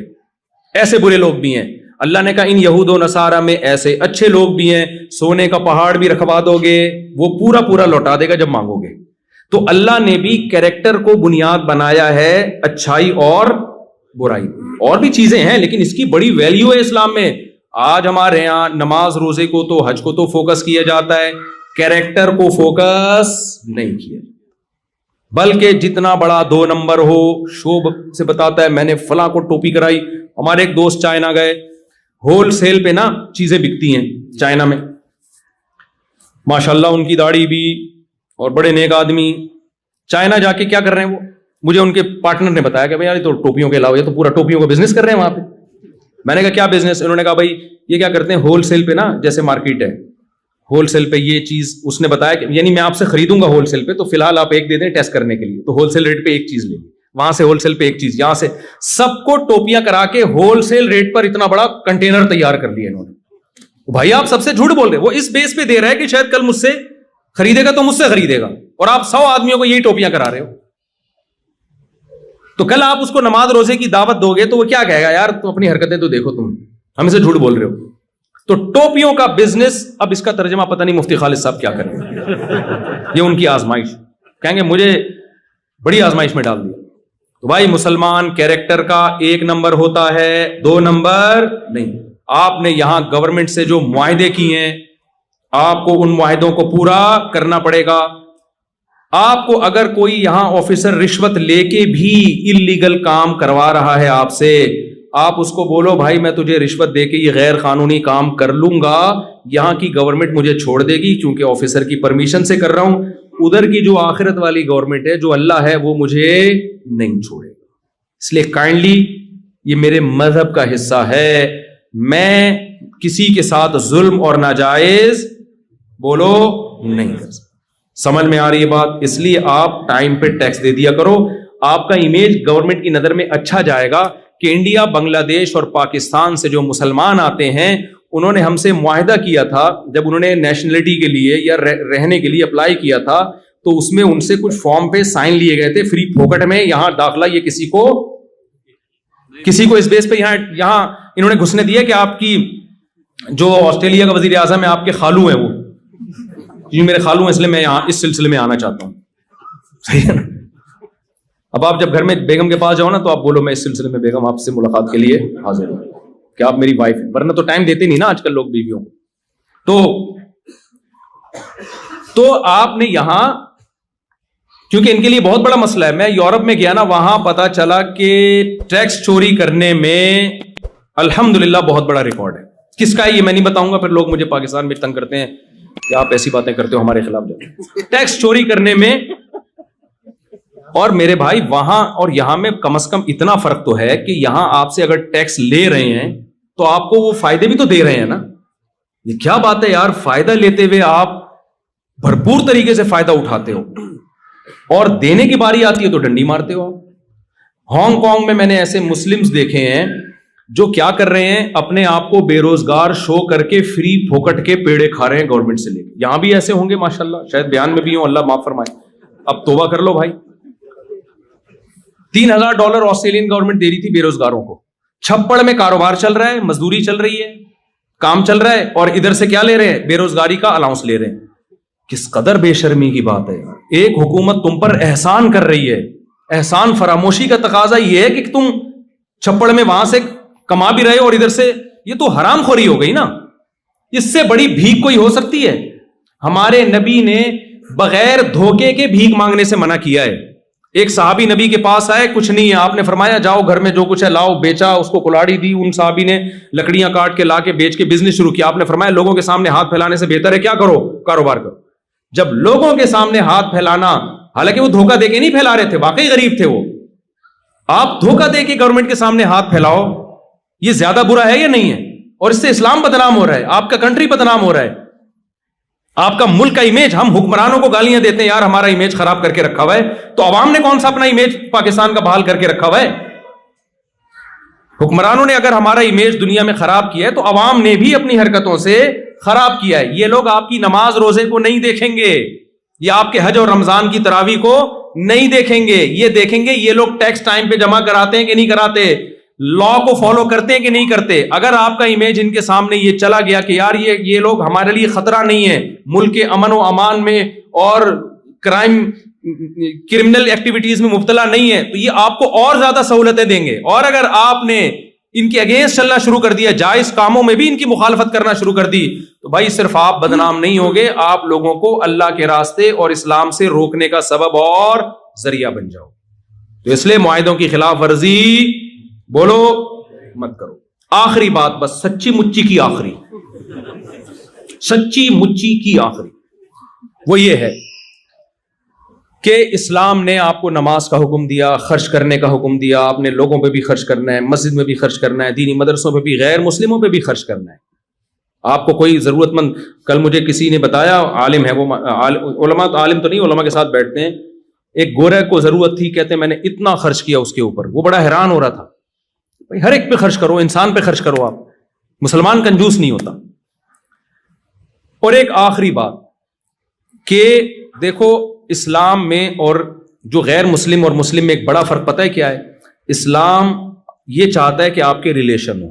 ایسے برے لوگ بھی ہیں. اللہ نے کہا ان یہود و نصارہ میں ایسے اچھے لوگ بھی ہیں, سونے کا پہاڑ بھی رکھوا دو گے وہ پورا پورا لوٹا دے گا جب مانگو گے. تو اللہ نے بھی کیریکٹر کو بنیاد بنایا ہے, اچھائی اور برائی. اور بھی چیزیں ہیں لیکن اس کی بڑی ویلیو ہے اسلام میں. آج ہمارے یہاں نماز روزے کو تو حج کو تو فوکس کیا جاتا ہے, کیریکٹر کو فوکس نہیں کیا. بلکہ جتنا بڑا 2 نمبر ہو شوب سے بتاتا ہے میں نے فلاں کو ٹوپی کرائی. ہمارے ایک دوست چائنا گئے, ہول سیل پہ نا چیزیں بکتی ہیں چائنا میں, ماشاءاللہ ان کی داڑھی بھی اور بڑے نیک آدمی. چائنا جا کے کیا کر رہے ہیں وہ, مجھے ان کے پارٹنر نے بتایا کہ بھائی یار یہ تو ٹوپیوں کے علاوہ یہ تو پورا ٹوپیوں کا بزنس کر رہے ہیں وہاں پہ. میں نے کہا کیا بزنس؟ انہوں نے کہا بھائی یہ کیا کرتے ہیں ہول سیل پہ نا, جیسے مارکیٹ ہے ہول سیل پہ یہ چیز, اس نے بتایا کہ یعنی میں آپ سے خریدوں گا ہول سیل پہ تو فی الحال آپ 1 دے دیں ٹیسٹ کرنے کے لیے, تو ہول سیل ریٹ پہ 1 چیز لیں گے, وہاں سے ہول سیل پہ 1 چیز, یہاں سے سب کو ٹوپیاں کرا کے ہول سیل ریٹ پر اتنا بڑا کنٹینر تیار کر لیا انہوں نے. بھائی آپ سب سے جھوٹ بول رہے, وہ اس بیس پہ دے رہا ہے کہ شاید کل مجھ سے خریدے گا تو مجھ سے خریدے گا, اور آپ 100 آدمیوں کو یہی ٹوپیاں کرا رہے ہو. تو کل آپ اس کو نماز روزے کی دعوت دو گے تو وہ کیا کہے گا, یار تم اپنی حرکتیں تو دیکھو, تم ہم سے جھوٹ بول رہے ہو. تو ٹوپیوں کا بزنس, اب اس کا ترجمہ پتہ نہیں مفتی خالد صاحب کیا کریں گے, یہ ان کی آزمائش, کہیں گے مجھے بڑی آزمائش میں ڈال دیا. تو بھائی مسلمان کیریکٹر کا 1 نمبر ہوتا ہے, 2 نمبر نہیں. آپ نے یہاں گورنمنٹ سے جو معاہدے کیے ہیں آپ کو ان معاہدوں کو پورا کرنا پڑے گا. آپ کو اگر کوئی یہاں آفیسر رشوت لے کے بھی اللیگل کام کروا رہا ہے آپ سے, آپ اس کو بولو بھائی میں تجھے رشوت دے کے یہ غیر قانونی کام کر لوں گا, یہاں کی گورنمنٹ مجھے چھوڑ دے گی کیونکہ آفیسر کی پرمیشن سے کر رہا ہوں. ادھر کی جو آخرت والی گورنمنٹ ہے, جو اللہ ہے, وہ مجھے نہیں چھوڑے گا. اس لیے کائنڈلی یہ میرے مذہب کا حصہ ہے, میں کسی کے ساتھ ظلم اور ناجائز بولو نہیں کر سکتا. سمجھ میں آ رہی ہے بات؟ اس لیے آپ ٹائم پہ ٹیکس دے دیا کرو, آپ کا امیج گورنمنٹ کی نظر میں اچھا جائے گا کہ انڈیا, بنگلہ دیش اور پاکستان سے جو مسلمان آتے ہیں انہوں نے ہم سے معاہدہ کیا تھا جب انہوں نے نیشنلٹی کے لیے یا رہنے کے لیے اپلائی کیا تھا, تو اس میں ان سے کچھ فارم پہ سائن لیے گئے تھے فری پھوکٹ میں, یہاں داخلہ یہ کسی کو اس بیس پہ یہاں انہوں نے گھسنے دیا کہ آپ کی جو آسٹریلیا کا وزیر اعظم ہے آپ کے خالو ہیں, وہ جی میرے خالو ہیں, اس لیے میں یہاں اس سلسلے میں آنا چاہتا ہوں. صحیح ہے نا؟ اب آپ جب گھر میں بیگم کے پاس جاؤ نا تو آپ بولو میں اس سلسلے میں بیگم آپ سے ملاقات کے لیے حاضر ہوں کہ آپ میری وائف ہیں, ورنہ تو ٹائم دیتے نہیں نا آج کل لوگ بیویوں کو. تو آپ نے یہاں, کیونکہ ان کے لیے بہت بڑا مسئلہ ہے, میں یورپ میں گیا نا, وہاں پتا چلا کہ ٹیکس چوری کرنے میں الحمدللہ بہت بڑا ریکارڈ ہے. کس کا ہے یہ میں نہیں بتاؤں گا, پھر لوگ مجھے پاکستان میں تنگ کرتے ہیں کہ آپ ایسی باتیں کرتے ہو ہمارے خلاف. ٹیکس چوری کرنے میں, اور میرے بھائی وہاں اور یہاں میں کم از کم اتنا فرق تو ہے کہ یہاں آپ سے اگر ٹیکس لے رہے ہیں تو آپ کو وہ فائدے بھی تو دے رہے ہیں نا. یہ کیا بات ہے یار, فائدہ لیتے ہوئے آپ بھرپور طریقے سے فائدہ اٹھاتے ہو اور دینے کی باری آتی ہے تو ڈنڈی مارتے ہو. ہانگ کانگ میں نے ایسے مسلمز دیکھے ہیں جو کیا کر رہے ہیں, اپنے آپ کو بے روزگار شو کر کے فری پھوکٹ کے پیڑے کھا رہے ہیں گورنمنٹ سے لے کے. یہاں بھی ایسے ہوں گے ماشاءاللہ, شاید بیان میں بھی ہوں, اللہ معاف فرمائے. اب توبہ کر لو بھائی. $3,000 آسٹریلین گورنمنٹ دے رہی تھی بے روزگاروں کو. چھپڑ میں کاروبار چل رہا ہے, مزدوری چل رہی ہے, کام چل رہا ہے, اور ادھر سے کیا لے رہے ہیں, بے روزگاری کا الاؤنس لے رہے ہیں. کس قدر بے شرمی کی بات ہے. ایک حکومت تم پر احسان کر رہی ہے, احسان فراموشی کا تقاضا یہ ہے کہ تم چھپڑ میں وہاں سے کما بھی رہے ہو اور ادھر سے, یہ تو حرام خوری ہو گئی نا. اس سے بڑی بھیک کوئی ہو سکتی ہے؟ ہمارے نبی نے بغیر دھوکے کے بھیک مانگنے سے منع کیا ہے. ایک صحابی نبی کے پاس آئے, کچھ نہیں ہے, آپ نے فرمایا جاؤ گھر میں جو کچھ ہے لاؤ, بیچا, اس کو کلاڑی دی, ان صحابی نے لکڑیاں کاٹ کے لا کے بیچ کے بزنس شروع کیا. آپ نے فرمایا لوگوں کے سامنے ہاتھ پھیلانے سے بہتر ہے کیا کرو, کاروبار کرو. جب لوگوں کے سامنے ہاتھ پھیلانا, حالانکہ وہ دھوکہ دے کے نہیں پھیلا رہے تھے, واقعی غریب تھے وہ, آپ دھوکہ دے کے گورنمنٹ کے سامنے ہاتھ پھیلاؤ, یہ زیادہ برا ہے یا نہیں ہے؟ اور اس سے اسلام بدنام ہو رہا ہے, آپ کا کنٹری بدنام ہو رہا ہے, آپ کا ملک کا امیج. ہم حکمرانوں کو گالیاں دیتے ہیں یار ہمارا امیج خراب کر کے رکھا ہوا ہے, تو عوام نے کون سا اپنا امیج پاکستان کا بحال کر کے رکھا ہوا ہے؟ حکمرانوں نے اگر ہمارا امیج دنیا میں خراب کیا ہے تو عوام نے بھی اپنی حرکتوں سے خراب کیا ہے. یہ لوگ آپ کی نماز روزے کو نہیں دیکھیں گے, یہ آپ کے حج اور رمضان کی تراویح کو نہیں دیکھیں گے, یہ دیکھیں گے یہ لوگ ٹیکس ٹائم پہ جمع کراتے ہیں کہ نہیں کراتے, لا کو فالو کرتے ہیں کہ نہیں کرتے. اگر آپ کا امیج ان کے سامنے یہ چلا گیا کہ یار یہ لوگ ہمارے لیے خطرہ نہیں ہے, ملک کے امن و امان میں اور کرمنل ایکٹیویٹیز میں مبتلا نہیں ہے, تو یہ آپ کو اور زیادہ سہولتیں دیں گے. اور اگر آپ نے ان کے اگینسٹ چلنا شروع کر دیا, جائز کاموں میں بھی ان کی مخالفت کرنا شروع کر دی, تو بھائی صرف آپ بدنام نہیں ہوگے, آپ لوگوں کو اللہ کے راستے اور اسلام سے روکنے کا سبب اور ذریعہ بن جاؤ. تو اس لیے معاہدوں کی خلاف ورزی بولو مت کرو. آخری بات, بس سچی مچی کی آخری, سچی مچی کی آخری, وہ یہ ہے کہ اسلام نے آپ کو نماز کا حکم دیا, خرچ کرنے کا حکم دیا, آپ نے لوگوں پہ بھی خرچ کرنا ہے, مسجد میں بھی خرچ کرنا ہے, دینی مدرسوں پہ بھی, غیر مسلموں پہ بھی خرچ کرنا ہے. آپ کو کوئی ضرورت مند, کل مجھے کسی نے بتایا, عالم ہے وہ, علماء عالم تو نہیں, علماء کے ساتھ بیٹھتے ہیں, ایک گورے کو ضرورت تھی, کہتے ہیں میں نے اتنا خرچ کیا اس کے اوپر, وہ بڑا حیران ہو رہا تھا. بھائی ہر ایک پہ خرچ کرو, انسان پہ خرچ کرو, آپ مسلمان کنجوس نہیں ہوتا. اور ایک آخری بات کہ دیکھو اسلام میں اور جو غیر مسلم اور مسلم میں ایک بڑا فرق پتہ ہے کیا ہے؟ اسلام یہ چاہتا ہے کہ آپ کے ریلیشن ہو,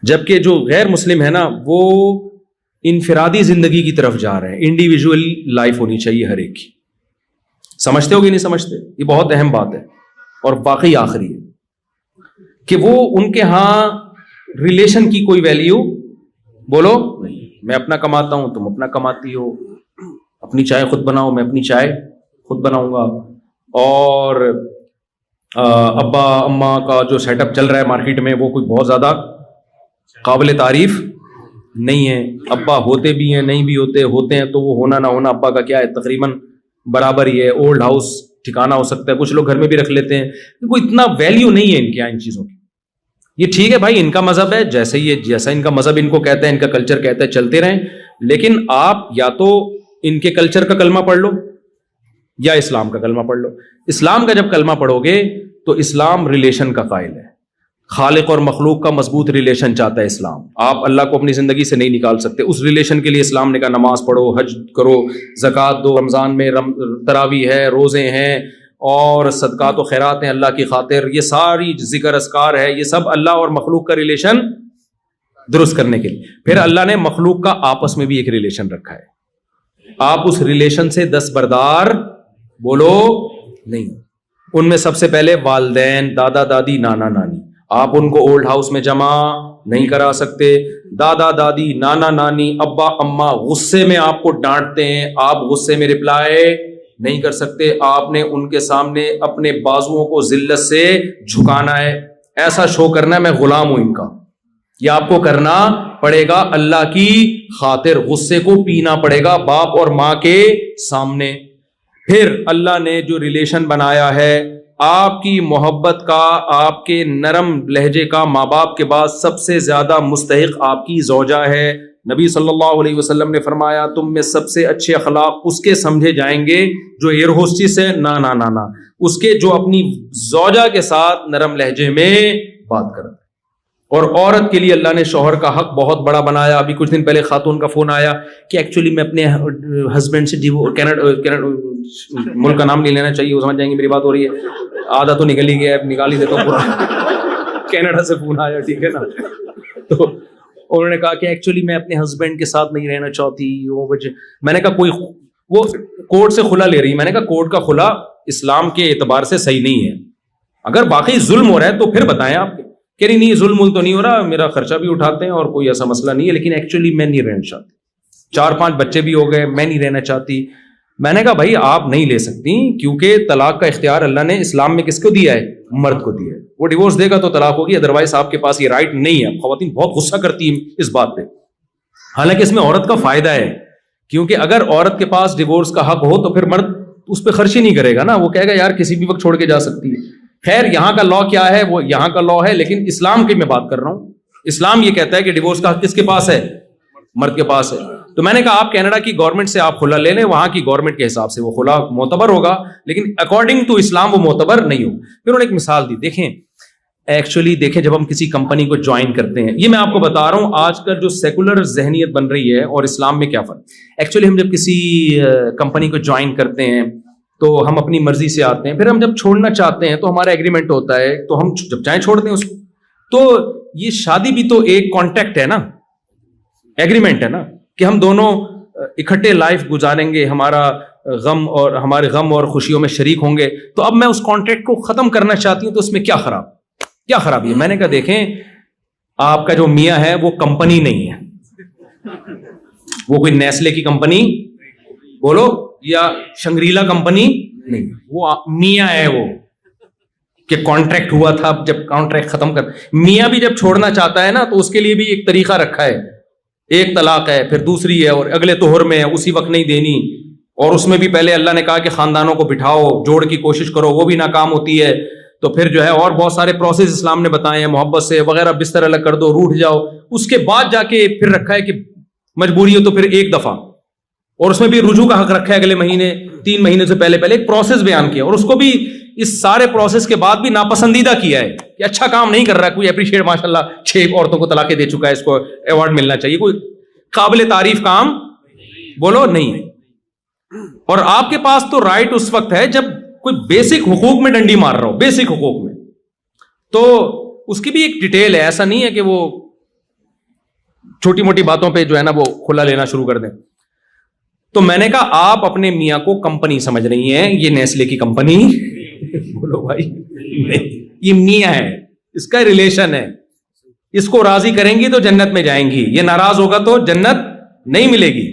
جبکہ جو غیر مسلم ہے نا وہ انفرادی زندگی کی طرف جا رہے ہیں, انڈیویجول لائف ہونی چاہیے ہر ایک کی. سمجھتے ہو کہ نہیں سمجھتے؟ یہ بہت اہم بات ہے اور واقعی آخری ہے کہ وہ ان کے ہاں ریلیشن کی کوئی ویلیو بولو نہیں. میں اپنا کماتا ہوں، تم اپنا کماتی ہو، اپنی چائے خود بناؤ، میں اپنی چائے خود بناؤں گا. اور ابا اماں کا جو سیٹ اپ چل رہا ہے مارکیٹ میں وہ کوئی بہت زیادہ قابل تعریف نہیں ہے. ابا ہوتے بھی ہیں، نہیں بھی ہوتے ہیں تو وہ ہونا نہ ہونا ابا کا کیا ہے، تقریباً برابر ہی ہے. اولڈ ہاؤس ٹھکانہ ہو سکتا ہے، کچھ لوگ گھر میں بھی رکھ لیتے ہیں. کوئی اتنا ویلیو نہیں ہے ان کے یہاں ان چیزوں کی. یہ ٹھیک ہے بھائی، ان کا مذہب ہے، جیسا ان کا مذہب ان کو کہتا ہے، ان کا کلچر کہتا ہے، چلتے رہیں. لیکن آپ یا تو ان کے کلچر کا کلمہ پڑھ لو یا اسلام کا کلمہ پڑھ لو. اسلام کا جب کلمہ پڑھو گے تو اسلام ریلیشن کا قائل ہے، خالق اور مخلوق کا مضبوط ریلیشن چاہتا ہے اسلام. آپ اللہ کو اپنی زندگی سے نہیں نکال سکتے. اس ریلیشن کے لیے اسلام نے کہا نماز پڑھو، حج کرو، زکوٰۃ دو، رمضان میں تراویح ہے، روزے ہیں، اور صدقات و خیرات ہیں اللہ کی خاطر. یہ ساری ذکر اذکار ہے، یہ سب اللہ اور مخلوق کا ریلیشن درست کرنے کے لیے. پھر اللہ نے مخلوق کا آپس میں بھی ایک ریلیشن رکھا ہے. آپ اس ریلیشن سے دستبردار بولو نہیں. ان میں سب سے پہلے والدین، دادا دادی، نانا نانی. آپ ان کو اولڈ ہاؤس میں جمع نہیں کرا سکتے. دادا دادی، نانا نانی، ابا اماں غصے میں آپ کو ڈانٹتے ہیں، آپ غصے میں رپلائی نہیں کر سکتے. آپ نے ان کے سامنے اپنے بازوؤں کو ذلت سے جھکانا ہے، ایسا شو کرنا ہے میں غلام ہوں ان کا. یہ آپ کو کرنا پڑے گا اللہ کی خاطر. غصے کو پینا پڑے گا باپ اور ماں کے سامنے. پھر اللہ نے جو ریلیشن بنایا ہے، آپ کی محبت کا، آپ کے نرم لہجے کا ماں باپ کے بعد سب سے زیادہ مستحق آپ کی زوجہ ہے. نبی صلی اللہ علیہ وسلم نے فرمایا تم میں سب سے اچھے اخلاق اس کے سمجھے جائیں گے جو ایئر ہوسٹس ہے، نہ اس کے جو اپنی زوجہ کے ساتھ نرم لہجے میں بات کرتا ہے. اور عورت کے لیے اللہ نے شوہر کا حق بہت بڑا بنایا. ابھی کچھ دن پہلے خاتون کا فون آیا کہ ایکچولی میں اپنے ہسبینڈ سے کینیڈا ملک کا نام نہیں لینا چاہیے، وہ سمجھ جائیں گے میری بات ہو رہی ہے، آدھا تو نکل ہی گیا، نکال ہی دیتا ہوں. کینیڈا سے فون آیا، ٹھیک ہے نا. تو انہوں نے کہا کہ ایکچولی میں اپنے ہسبینڈ کے ساتھ نہیں رہنا چاہتی. وہ وجہ میں نے کہا کوئی وہ کورٹ سے خلا لے رہی. میں نے کہا کورٹ کا خلا اسلام کے اعتبار سے صحیح نہیں ہے. اگر باقی ظلم ہو رہا ہے تو پھر بتائیں. آپ کہہ رہی نہیں ظلم تو نہیں ہو رہا، میرا خرچہ بھی اٹھاتے ہیں اور کوئی ایسا مسئلہ نہیں ہے، لیکن ایکچولی میں نہیں رہنا چاہتی، 4-5 بچے بھی ہو گئے، میں نہیں رہنا چاہتی. میں نے کہا بھائی آپ نہیں لے سکتی، کیونکہ طلاق کا اختیار اللہ نے اسلام میں کس کو دیا ہے؟ مرد کو دیا ہے. وہ ڈیورس دے گا تو طلاق ہوگی، ادروائز آپ کے پاس یہ رائٹ نہیں ہے. خواتین بہت غصہ کرتی ہیں اس بات پہ، حالانکہ اس میں عورت کا فائدہ ہے، کیونکہ اگر عورت کے پاس ڈیورس کا حق ہو تو پھر مرد اس پہ خرچ ہی نہیں کرے گا نا. وہ کہے گا یار کسی بھی وقت چھوڑ کے جا سکتی ہے. خیر یہاں کا لا کیا ہے؟ وہ یہاں کا لا ہے، لیکن اسلام کی میں بات کر رہا ہوں. اسلام یہ کہتا ہے کہ ڈیورس کا حق کس کے پاس ہے؟ مرد کے پاس ہے. تو میں نے کہا آپ کینیڈا کی گورنمنٹ سے آپ خلا لے لیں، وہاں کی گورنمنٹ کے حساب سے وہ خلا معتبر ہوگا، لیکن اکارڈنگ ٹو اسلام وہ معتبر نہیں ہوگا. پھر انہوں نے ایک مثال دی. دیکھیں جب ہم کسی کمپنی کو جوائن کرتے ہیں، یہ میں آپ کو بتا رہا ہوں آج کل جو سیکولر ذہنیت بن رہی ہے اور اسلام میں کیا فرق. ایکچولی ہم جب کسی کمپنی کو جوائن کرتے ہیں تو ہم اپنی مرضی سے آتے ہیں، پھر ہم جب چھوڑنا چاہتے ہیں تو ہمارا ایگریمنٹ ہوتا ہے، تو ہم جب چاہیں چھوڑتے ہیں اس کو. تو یہ شادی بھی تو ایک کانٹیکٹ ہے نا، ایگریمنٹ ہے نا، کہ ہم دونوں اکٹھے لائف گزاریں گے، ہمارے غم اور خوشیوں میں شریک ہوں گے. تو اب میں اس کانٹریکٹ کو ختم کرنا چاہتی ہوں تو اس میں کیا خرابی ہے؟ میں نے کہا دیکھیں آپ کا جو میاں ہے وہ کمپنی نہیں ہے، وہ کوئی نیسلے کی کمپنی بولو یا شنگریلا کمپنی نہیں، وہ میاں ہے. وہ کہ کانٹریکٹ ہوا تھا، جب کانٹریکٹ ختم کر، میاں بھی جب چھوڑنا چاہتا ہے نا تو اس کے لیے بھی ایک طریقہ رکھا ہے. ایک طلاق ہے، پھر دوسری ہے، اور اگلے طہر میں ہے، اسی وقت نہیں دینی. اور اس میں بھی پہلے اللہ نے کہا کہ خاندانوں کو بٹھاؤ، جوڑ کی کوشش کرو، وہ بھی ناکام ہوتی ہے. تو پھر جو ہے اور بہت سارے پروسیس اسلام نے بتائے ہیں، محبت سے وغیرہ، بستر الگ کر دو، روٹھ جاؤ. اس کے بعد جا کے پھر رکھا ہے کہ مجبوری ہو تو پھر ایک دفعہ، اور اس میں بھی رجوع کا حق رکھا ہے اگلے مہینے، 3 مہینے سے پہلے ایک پروسیس بیان کیا. اور اس کو بھی اس سارے پروسیس کے بعد بھی ناپسندیدہ کیا ہے کہ اچھا کام نہیں کر رہا ہے. کوئی اپریشیٹ، ماشاء اللہ 6 عورتوں کو طلاقیں دے چکا ہے، اس کو ایوارڈ ملنا چاہیے. کوئی قابل تعریف کام بولو نہیں. اور آپ کے پاس تو رائٹ اس وقت ہے جب کوئی بیسک حقوق میں ڈنڈی مار رہا ہو، بیسک حقوق میں. تو اس کی بھی ایک ڈیٹیل ہے، ایسا نہیں ہے کہ وہ چھوٹی موٹی باتوں پہ جو ہے نا وہ کھلا لینا شروع کر دیں. تو میں نے کہا آپ اپنے میاں کو کمپنی سمجھ رہی ہیں، یہ نیسلے کی کمپنی بولو بھائی نہیں، یہ میاں ہے، اس کا ریلیشن ہے، اس کو راضی کریں گی تو جنت میں جائیں گی, یہ ناراض ہوگا تو جنت نہیں ملے گی.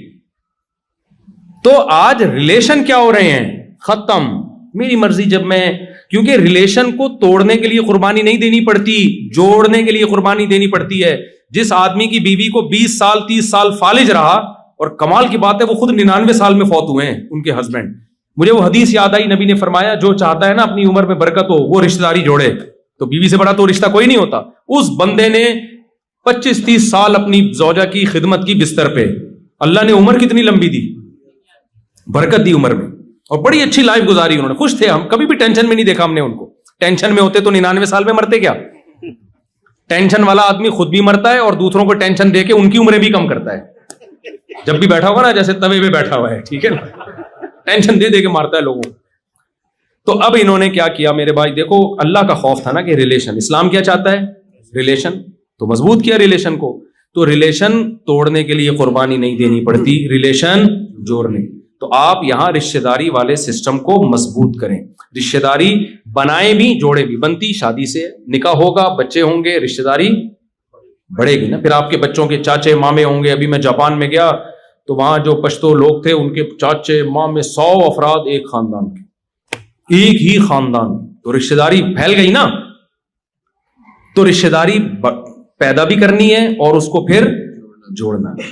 تو آج ریلیشن کیا ہو رہے ہیں, ختم, میری مرضی جب میں, کیونکہ ریلیشن کو توڑنے کے لیے قربانی نہیں دینی پڑتی, جوڑنے کے لیے قربانی دینی پڑتی ہے. جس آدمی کی بیوی کو 20 سال 30 سال فالج رہا, اور کمال کی بات ہے وہ خود 99 سال میں فوت ہوئے ہیں ان کے ہسبینڈ. مجھے وہ حدیث یاد آئی, نبی نے فرمایا جو چاہتا ہے نا اپنی عمر میں برکت ہو وہ رشتہ داری جوڑے. تو بیوی سے بڑا تو رشتہ کوئی نہیں ہوتا. اس بندے نے 25-30 سال اپنی زوجہ کی خدمت کی بستر پہ, اللہ نے عمر کتنی لمبی دی, برکت دی عمر میں, اور بڑی اچھی لائف گزاری انہوں نے, خوش تھے. ہم کبھی بھی ٹینشن میں نہیں دیکھا ہم نے ان کو. ٹینشن میں ہوتے تو 99 سال میں مرتے کیا. ٹینشن والا آدمی خود بھی مرتا ہے اور دوسروں کو ٹینشن دے کے ان کی عمریں بھی کم کرتا ہے. جب بھی بیٹھا ہوا نا جیسے توے پہ بیٹھا ہوا ہے, ٹھیک ہے نا, ٹینشن دے دے کے مارتا ہے لوگوں. تو اب انہوں نے کیا کیا میرے بھائی, دیکھو اللہ کا خوف تھا نا کہ ریلیشن, اسلام کیا چاہتا ہے, ریلیشن, تو مضبوط کیا ریلیشن کو. تو ریلیشن توڑنے کے لیے قربانی نہیں دینی پڑتی, ریلیشن جوڑنے. تو آپ یہاں رشتہ داری والے سسٹم کو مضبوط کریں. رشتہ داری بنائے بھی جوڑے بھی, بنتی شادی سے, نکاح ہوگا, بچے ہوں گے, رشتہ داری بڑھے گی نا. پھر آپ کے بچوں کے چاچے مامے ہوں گے. ابھی میں جاپان میں گیا تو وہاں جو پشتو لوگ تھے ان کے چاچے مامے 100 افراد ایک خاندان کے, ایک ہی خاندان. تو رشتہ داری پھیل گئی نا. تو رشتہ داری پیدا بھی کرنی ہے اور اس کو پھر جوڑنا ہے.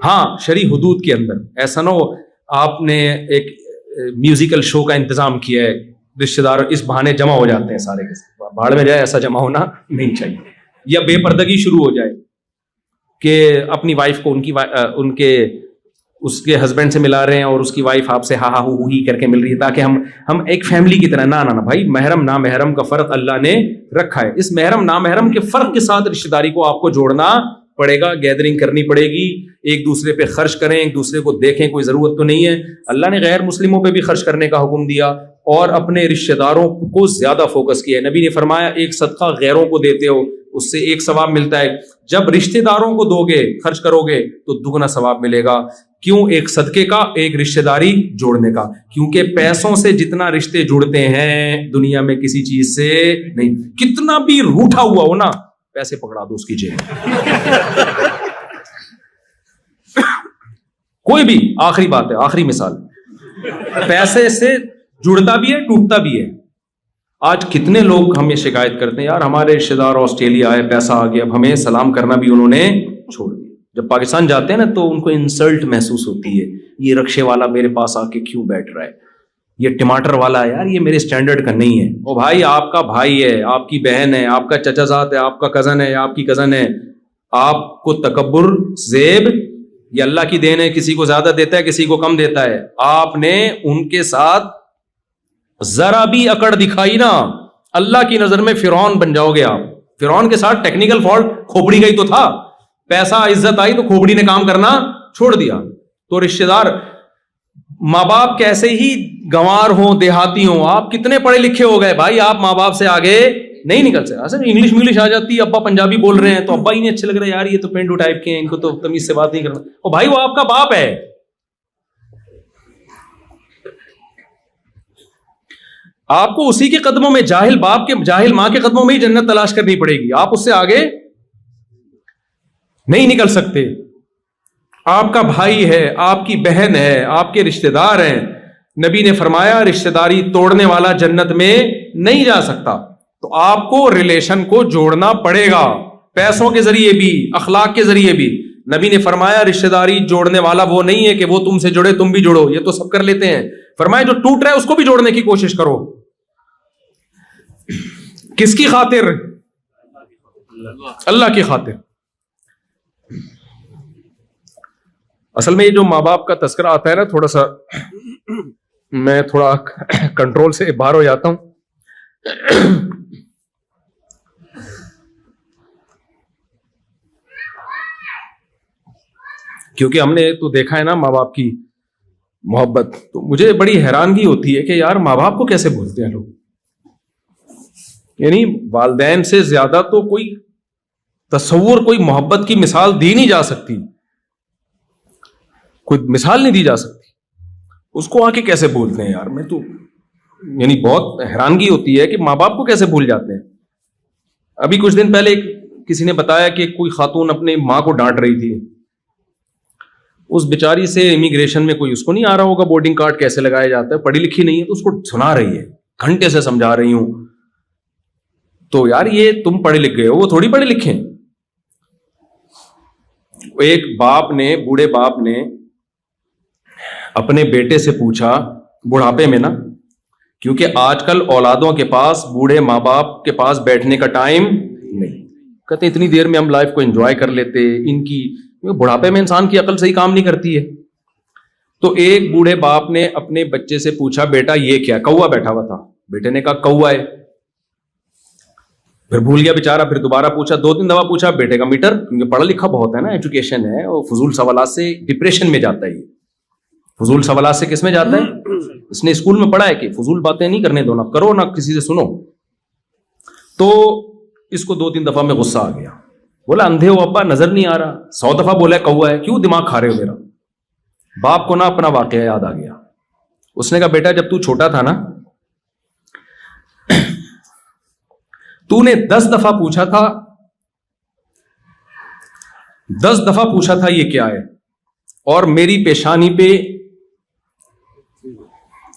ہاں شرعی حدود کے اندر. ایسا نہ ہو آپ نے ایک میوزیکل شو کا انتظام کیا ہے, رشتہ دار اس بہانے جمع ہو جاتے ہیں سارے کے ساتھ, بھاڑ میں جائے, ایسا جمع ہونا نہیں چاہیے. یا بے پردگی شروع ہو جائے کہ اپنی وائف کو ان کے اس کے ہسبینڈ سے ملا رہے ہیں اور اس کی وائف آپ سے ہا ہا ہو ہی کر کے مل رہی ہے تاکہ ہم ایک فیملی کی طرح. نہ بھائی, محرم نامحرم کا فرق اللہ نے رکھا ہے. اس محرم نامحرم کے فرق کے ساتھ رشتہ داری کو آپ کو جوڑنا پڑے گا, گیدرنگ کرنی پڑے گی, ایک دوسرے پہ خرچ کریں, ایک دوسرے کو دیکھیں, کوئی ضرورت تو نہیں ہے. اللہ نے غیر مسلموں پہ بھی خرچ کرنے کا حکم دیا اور اپنے رشتہ داروں کو زیادہ فوکس کیا ہے. نبی نے فرمایا ایک صدقہ غیروں کو دیتے ہو اس سے 1 ثواب ملتا ہے, جب رشتہ داروں کو دو گے خرچ کرو گے تو دگنا ثواب ملے گا. کیوں؟ ایک صدقے کا, ایک رشتہ داری جوڑنے کا. کیونکہ پیسوں سے جتنا رشتے جڑتے ہیں دنیا میں کسی چیز سے نہیں. کتنا بھی روٹھا ہوا ہو نا, پیسے پکڑا دو اس کی جیب. کوئی بھی, آخری بات ہے, آخری مثال, پیسے سے جڑتا بھی ہے ٹوٹتا بھی ہے. آج کتنے لوگ ہمیں شکایت کرتے ہیں, یار ہمارے رشتہ دار آسٹریلیا آئے, پیسہ آ گیا, اب ہمیں سلام کرنا بھی انہوں نے چھوڑ دیا. جب پاکستان جاتے ہیں نا تو ان کو انسلٹ محسوس ہوتی ہے, یہ رکشے والا میرے پاس آ کے کیوں بیٹھ رہا ہے, یہ ٹماٹر والا ہے, یار یہ میرے سٹینڈرڈ کا نہیں ہے. او بھائی, آپ کا بھائی ہے, آپ کی بہن ہے, آپ کا چچا زاد ہے, آپ کا کزن ہے, آپ کی کزن ہے. آپ کو تکبر زیب یہ اللہ کی دین ہے, کسی کو زیادہ دیتا ہے کسی کو کم دیتا ہے. آپ نے ان کے ساتھ ذرا بھی اکڑ دکھائی نا, اللہ کی نظر میں فرعون بن جاؤ گے آپ. فرعون کے ساتھ ٹیکنیکل فالٹ کھوپڑی کا ہی تو تھا, پیسہ عزت آئی تو کھوپڑی نے کام کرنا چھوڑ دیا. تو رشتہ دار ماں باپ کیسے ہی گنوار ہوں دیہاتی ہوں, آپ کتنے پڑھے لکھے ہو گئے بھائی, آپ ماں باپ سے آگے نہیں نکل سکتے. اصل انگلش آ جاتی ہے, ابا پنجابی بول رہے ہیں تو ابا ہی نہیں اچھے لگ رہے, یار یہ تو پینڈو ٹائپ کے ہیں, ان کو تو تمیز سے بات نہیں کرنا. او بھائی وہ آپ کا باپ ہے. آپ کو اسی کے قدموں میں, جاہل باپ کے جاہل ماں کے قدموں میں ہی جنت تلاش کرنی پڑے گی, آپ اس سے آگے نہیں نکل سکتے. آپ کا بھائی ہے, آپ کی بہن ہے, آپ کے رشتہ دار ہیں. نبی نے فرمایا رشتہ داری توڑنے والا جنت میں نہیں جا سکتا. تو آپ کو ریلیشن کو جوڑنا پڑے گا, پیسوں کے ذریعے بھی, اخلاق کے ذریعے بھی. نبی نے فرمایا رشتہ داری جوڑنے والا وہ نہیں ہے کہ وہ تم سے جڑے تم بھی جڑو, یہ تو سب کر لیتے ہیں. فرمایا جو ٹوٹ رہا ہے اس کو بھی جوڑنے کی کوشش کرو. کس کی خاطر؟ اللہ کی خاطر. اصل میں یہ جو ماں باپ کا تذکرہ آتا ہے نا, تھوڑا سا میں تھوڑا کنٹرول سے باہر ہو جاتا ہوں. کیونکہ ہم نے تو دیکھا ہے نا ماں باپ کی محبت, تو مجھے بڑی حیرانگی ہوتی ہے کہ یار ماں باپ کو کیسے بھولتے ہیں لوگ. یعنی والدین سے زیادہ تو کوئی تصور, کوئی محبت کی مثال دی نہیں جا سکتی, کوئی مثال نہیں دی جا سکتی. اس کو آ کے کیسے بھولتے ہیں یار, میں تو یعنی بہت حیرانگی ہوتی ہے کہ ماں باپ کو کیسے بھول جاتے ہیں. ابھی کچھ دن پہلے ایک کسی نے بتایا کہ کوئی خاتون اپنی ماں کو ڈانٹ رہی تھی. اس بیچاری سے امیگریشن میں کوئی اس کو نہیں آ رہا ہوگا بورڈنگ کارڈ کیسے لگایا جاتا ہے, پڑھی لکھی نہیں ہے, تو اس کو سنا رہی ہے, گھنٹے سے سمجھا رہی ہوں. تو یار یہ تم پڑھے لکھ گئے ہو, وہ تھوڑی پڑھے لکھے. ایک باپ نے, بوڑھے باپ نے اپنے بیٹے سے پوچھا بڑھاپے میں نا, کیونکہ آج کل اولادوں کے پاس, بوڑھے ماں باپ کے پاس بیٹھنے کا ٹائم نہیں, کہتے اتنی دیر میں ہم لائف کو انجوائے کر لیتے, ان کی بڑھاپے میں انسان کی عقل صحیح کام نہیں کرتی ہے. تو ایک بوڑھے باپ نے اپنے بچے سے پوچھا بیٹا یہ کیا, کوا بیٹھا ہوا تھا, بیٹے نے کہا کوا ہے. پھر بھول گیا بیچارہ, پھر دوبارہ پوچھا, 2-3 دفعہ پوچھا, بیٹے کا میٹر, کیونکہ پڑھا لکھا بہت ہے نا, ایجوکیشن ہے, اور فضول سوالات سے ڈپریشن میں جاتا ہے. یہ فضول سوالات سے کس میں جاتا ہے؟ اس نے اسکول میں پڑھا ہے کہ فضول باتیں نہیں کرنے دو, نہ کرو نہ کسی سے سنو. تو اس کو 2-3 دفعہ میں غصہ آ گیا, بولا اندھے ہو ابا, نظر نہیں آ رہا, 100 دفعہ بولا ہے کوا ہے, کیوں دماغ کھا رہے ہو میرا. باپ کو نا اپنا واقعہ یاد آ گیا. اس نے کہا بیٹا جب تو چھوٹا تھا نا, تو نے 10 دفعہ پوچھا تھا, 10 دفعہ پوچھا تھا یہ کیا ہے, اور میری پیشانی پہ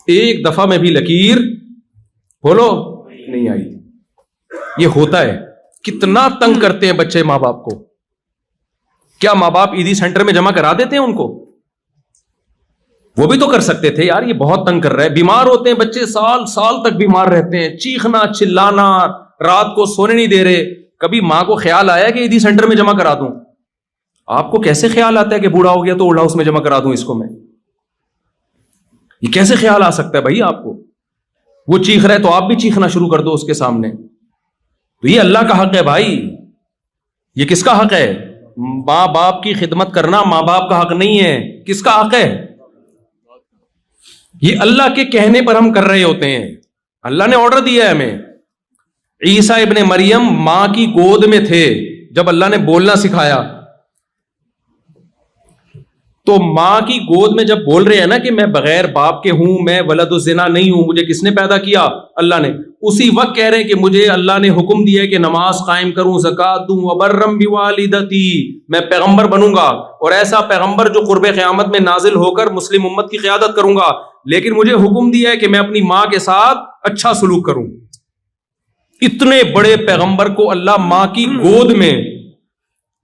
ایک دفعہ میں بھی لکیر بولو نہیں آئی. یہ ہوتا ہے. کتنا تنگ کرتے ہیں بچے ماں باپ کو. کیا ماں باپ عیدی سینٹر میں جمع کرا دیتے ہیں ان کو؟ وہ بھی تو کر سکتے تھے یار. یہ بہت تنگ کر رہا ہے. بیمار ہوتے ہیں بچے, سال سال تک بیمار رہتے ہیں, چیخنا چلانا, رات کو سونے نہیں دے رہے. کبھی ماں کو خیال آیا کہ عیدی سینٹر میں جمع کرا دوں؟ آپ کو کیسے خیال آتا ہے کہ بوڑھا ہو گیا تو اولڈ ہاؤس میں جمع کرا دوں اس کو میں؟ یہ کیسے خیال آ سکتا ہے بھائی آپ کو؟ وہ چیخ رہا ہے تو آپ بھی چیخنا شروع کر دو اس کے سامنے. تو یہ اللہ کا حق ہے بھائی. یہ کس کا حق ہے؟ ماں باپ کی خدمت کرنا ماں باپ کا حق نہیں ہے. کس کا حق ہے؟ یہ اللہ کے کہنے پر ہم کر رہے ہوتے ہیں. اللہ نے آرڈر دیا ہے ہمیں. عیسیٰ ابن مریم ماں کی گود میں تھے جب اللہ نے بولنا سکھایا. تو ماں کی گود میں جب بول رہے ہیں نا کہ میں بغیر باپ کے ہوں, میں ولد الزنا نہیں ہوں, مجھے کس نے پیدا کیا؟ اللہ نے. اسی وقت کہہ رہے ہیں کہ مجھے اللہ نے حکم دیا ہے کہ نماز قائم کروں, زکات دوں, وبرم بوالدتی, میں پیغمبر بنوں گا, اور ایسا پیغمبر جو قرب قیامت میں نازل ہو کر مسلم امت کی قیادت کروں گا. لیکن مجھے حکم دیا ہے کہ میں اپنی ماں کے ساتھ اچھا سلوک کروں. اتنے بڑے پیغمبر کو اللہ ماں کی گود میں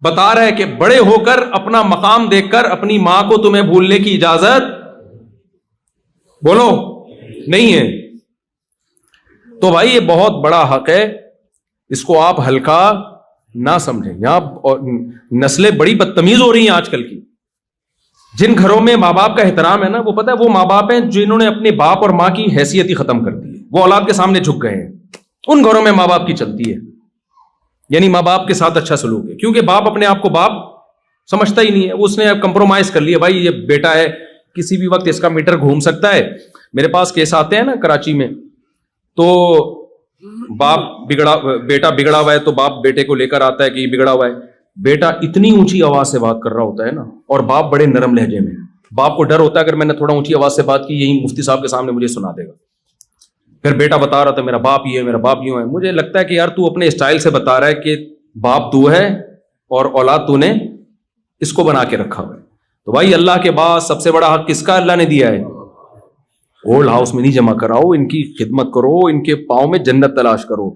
بتا رہا ہے کہ بڑے ہو کر اپنا مقام دیکھ کر اپنی ماں کو تمہیں بھولنے کی اجازت بولو نہیں ہے. تو بھائی یہ بہت بڑا حق ہے, اس کو آپ ہلکا نہ سمجھیں. یہاں نسلیں بڑی بدتمیز ہو رہی ہیں آج کل کی. جن گھروں میں ماں باپ کا احترام ہے نا, وہ پتہ ہے وہ ماں باپ ہیں جنہوں نے اپنے باپ اور ماں کی حیثیت ہی ختم کر دی ہے. وہ اولاد کے سامنے جھک گئے ہیں. ان گھروں میں ماں باپ کی چلتی ہے, یعنی ماں باپ کے ساتھ اچھا سلوک ہے, کیونکہ باپ اپنے آپ کو باپ سمجھتا ہی نہیں ہے. اس نے کمپرومائز کر لیا, بھائی یہ بیٹا ہے, کسی بھی وقت اس کا میٹر گھوم سکتا ہے. میرے پاس کیس آتے ہیں نا کراچی میں, تو باپ بگڑا, بیٹا بگڑا ہوا ہے تو باپ بیٹے کو لے کر آتا ہے کہ یہ بگڑا ہوا ہے. بیٹا اتنی اونچی آواز سے بات کر رہا ہوتا ہے نا, اور باپ بڑے نرم لہجے میں. باپ کو ڈر ہوتا ہے اگر میں نے تھوڑا اونچی آواز سے بات کی, یہی مفتی صاحب کے سامنے مجھے سنا دے گا. پھر بیٹا بتا رہا تھا میرا باپ یہ ہے, میرا باپ یوں ہے. مجھے لگتا ہے کہ یار تو اپنے اسٹائل سے بتا رہا ہے کہ باپ تو ہے اور اولاد تو نے اس کو بنا کے رکھا ہوا ہے. تو بھائی اللہ کے بعد سب سے بڑا حق کس کا اللہ نے دیا ہے؟ اولڈ ہاؤس میں نہیں جمع کراؤ, ان کی خدمت کرو, ان کے پاؤں میں جنت تلاش کرو.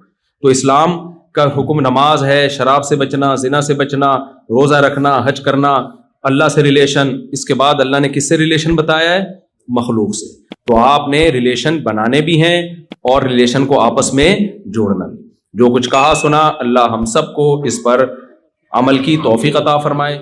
تو اسلام کا حکم نماز ہے, شراب سے بچنا, زنا سے بچنا, روزہ رکھنا, حج کرنا, اللہ سے ریلیشن. اس کے بعد اللہ نے کس سے ریلیشن بتایا ہے؟ مخلوق سے. تو آپ نے ریلیشن بنانے بھی ہیں اور ریلیشن کو آپس میں جوڑنا بھی. جو کچھ کہا سنا, اللہ ہم سب کو اس پر عمل کی توفیق عطا فرمائے.